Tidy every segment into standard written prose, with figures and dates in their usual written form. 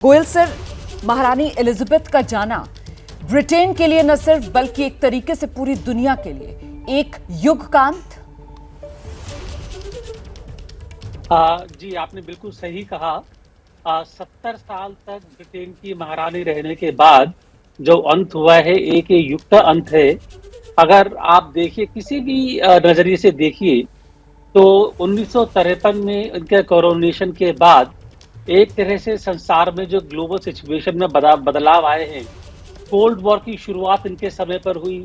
Goyal sir, महारानी Elizabeth का जाना ब्रिटेन के लिए न सिर्फ बल्कि एक तरीके से पूरी दुनिया के लिए एक युग का अंत। जी, आपने बिल्कुल सही कहा। 70 साल तक ब्रिटेन की महारानी रहने के बाद जो अंत हुआ है, एक ये युग का अंत है। अगर आप देखिए, किसी भी नजरिए से देखिए, तो 1953 में इनके कोरोनेशन के बाद एक तरह से संसार में जो ग्लोबल सिचुएशन में बदलाव आए हैं। कोल्ड वॉर की शुरुआत इनके समय पर हुई,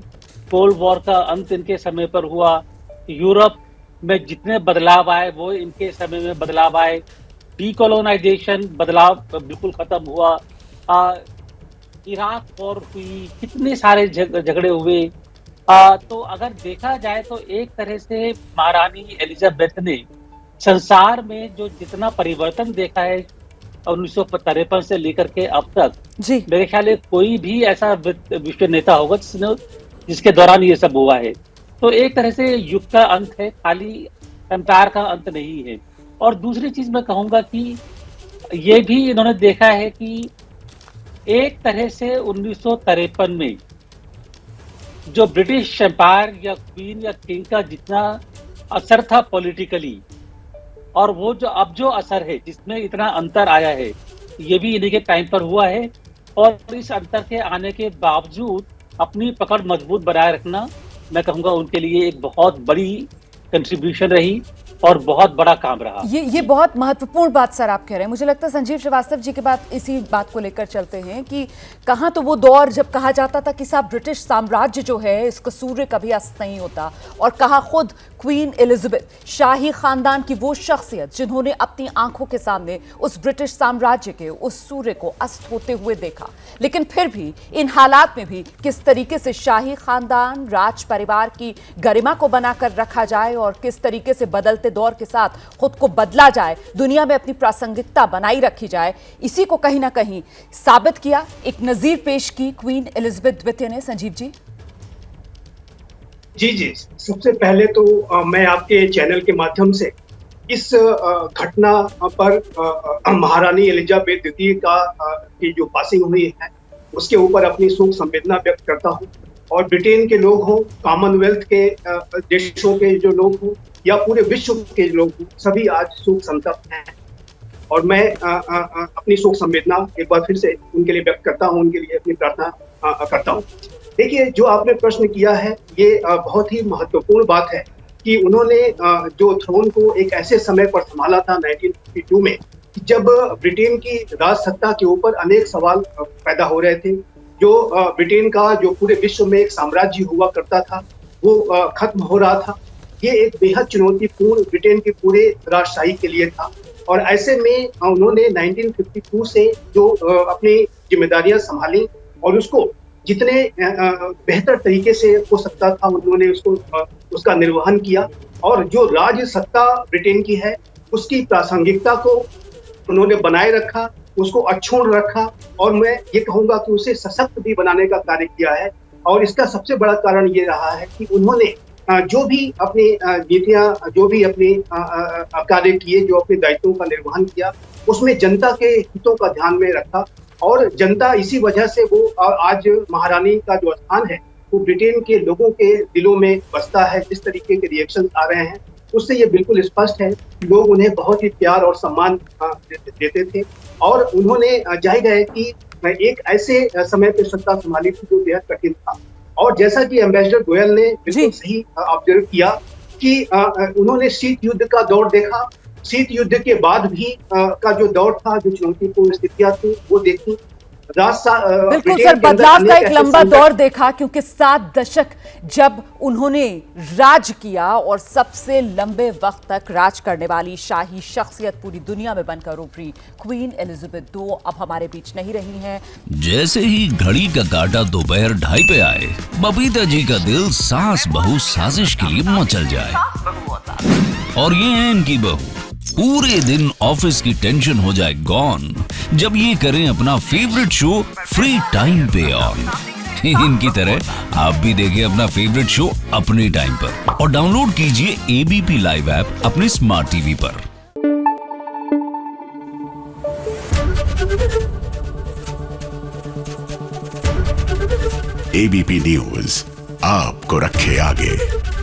कोल्ड वॉर का अंत इनके समय पर हुआ। यूरोप में जितने बदलाव आए वो इनके समय में बदलाव आए। डीकोलोनाइजेशन बदलाव बिल्कुल खत्म हुआ। इराक वॉर हुई, कितने सारे झगड़े हुए। तो अगर देखा जाए तो एक तरह से महारानी एलिजाबेथ ने संसार में जो जितना परिवर्तन देखा है 1953 से लेकर के अब तक, जी, मेरे ख्याल है कोई भी ऐसा विश्व नेता होगा जिसके दौरान ये सब हुआ है। तो एक तरह से युग का अंत है, खाली एम्पायर का अंत नहीं है। और दूसरी चीज मैं कहूंगा कि ये भी इन्होंने देखा है कि एक तरह से 1953 में जो ब्रिटिश एम्पायर या क्वीन या किंग का जितना असर था पॉलिटिकली, और वो जो अब जो असर है जिसमें इतना अंतर आया है, ये भी इन्हीं के टाइम पर हुआ है। और इस अंतर के आने के बावजूद अपनी पकड़ मजबूत बनाए रखना, मैं कहूँगा उनके लिए एक बहुत बड़ी कंट्रीब्यूशन रही और बहुत बड़ा काम रहा। ये बहुत महत्वपूर्ण बात सर आप कह रहे हैं। मुझे लगता है संजीव श्रीवास्तव जी के बाद इसी बात को लेकर चलते हैं कि कहाँ तो वो दौर जब कहा जाता था कि साहब ब्रिटिश साम्राज्य जो है इसका सूर्य कभी अस्त नहीं होता, और कहा खुद क्वीन एलिजाबेथ, शाही खानदान की वो शख्सियत जिन्होंने अपनी आंखों के सामने उस ब्रिटिश साम्राज्य के उस सूर्य को अस्त होते हुए देखा। लेकिन फिर भी इन हालात में भी किस तरीके से शाही खानदान, राज परिवार की गरिमा को बनाकर रखा जाए और किस तरीके से बदलते दौर के साथ खुद को बदला जाए, दुनिया में अपनी प्रासंगिकता बनाई रखी जाए, इसी को कहीं ना कहीं साबित किया, एक नजीर पेश की क्वीन एलिजाबेथ द्वितीय ने। संजीव जी। जी, सबसे पहले तो मैं आपके चैनल के माध्यम से इस घटना पर महारानी एलिजाबेथ द्वितीय की जो पासिंग हुई है उसके ऊपर अपनी शोक संवेदना व्यक्त करता हूँ। और ब्रिटेन के लोग हों, कॉमनवेल्थ के देशों के जो लोग हों या पूरे विश्व के लोग हों, सभी आज शोक संतप्त हैं। और मैं अपनी शोक संवेदना एक बार फिर से उनके लिए व्यक्त करता हूँ, उनके लिए अपनी प्रार्थना करता हूँ। देखिए, जो आपने प्रश्न किया है ये बहुत ही महत्वपूर्ण बात है कि उन्होंने जो थ्रोन को एक ऐसे समय पर संभाला था 1952 में, जब ब्रिटेन की राज सत्ता के ऊपर अनेक सवाल पैदा हो रहे थे। जो ब्रिटेन का जो पूरे विश्व में एक साम्राज्य हुआ करता था वो खत्म हो रहा था। ये एक बेहद चुनौतीपूर्ण ब्रिटेन के पूरे राजशाही के लिए था। और ऐसे में उन्होंने 1952 से जो अपनी जिम्मेदारियां संभाली और उसको जितने बेहतर तरीके से हो सकता था उन्होंने उसका निर्वहन किया। और जो राज सत्ता ब्रिटेन की है उसकी प्रासंगिकता को उन्होंने बनाए रखा, उसको अक्षुण्ण रखा, और मैं ये कहूँगा कि उसे सशक्त भी बनाने का कार्य किया है। और इसका सबसे बड़ा कारण ये रहा है कि उन्होंने जो भी अपनी नीतियाँ, जो भी अपने कार्य किए, जो अपने दायित्वों का निर्वहन किया, उसमें जनता के हितों का ध्यान में रखा। और जनता इसी वजह से वो आज महारानी का जो स्थान है वो ब्रिटेन के लोगों के दिलों में बसता है। जिस तरीके के रिएक्शन आ रहे हैं उससे ये बिल्कुल स्पष्ट है कि लोग उन्हें बहुत ही प्यार और सम्मान देते थे। और उन्होंने जाहिर है कि एक ऐसे समय पे सत्ता संभाली थी जो बेहद कठिन था। और जैसा कि एम्बेसडर गोयल ने बिल्कुल सही ऑब्जर्व किया कि उन्होंने शीत युद्ध का दौर देखा। शीत युद्ध के बाद भी का जो दौर था, जो चुनौतीपूर्ण स्थितियां थी वो देखी। बिल्कुल सर, बदलाव का एक लंबा दौर देखा, क्योंकि 7 दशक जब उन्होंने राज किया और सबसे लंबे वक्त तक राज करने वाली शाही शख्सियत पूरी दुनिया में बनकर उभरी क्वीन एलिजाबेथ II अब हमारे बीच नहीं रही हैं। जैसे ही घड़ी का काटा दोपहर 2:30 पे आए, बबीता जी का दिल सास बहू साजिश के लिए मचल जाए। और ये है इनकी बहू, पूरे दिन ऑफिस की टेंशन हो जाए गॉन जब ये करें अपना फेवरेट शो फ्री टाइम पे ऑन। इनकी तरह आप भी देखिए अपना फेवरेट शो अपने टाइम पर और डाउनलोड कीजिए एबीपी लाइव ऐप अपने स्मार्ट टीवी पर। एबीपी न्यूज आपको रखे आगे।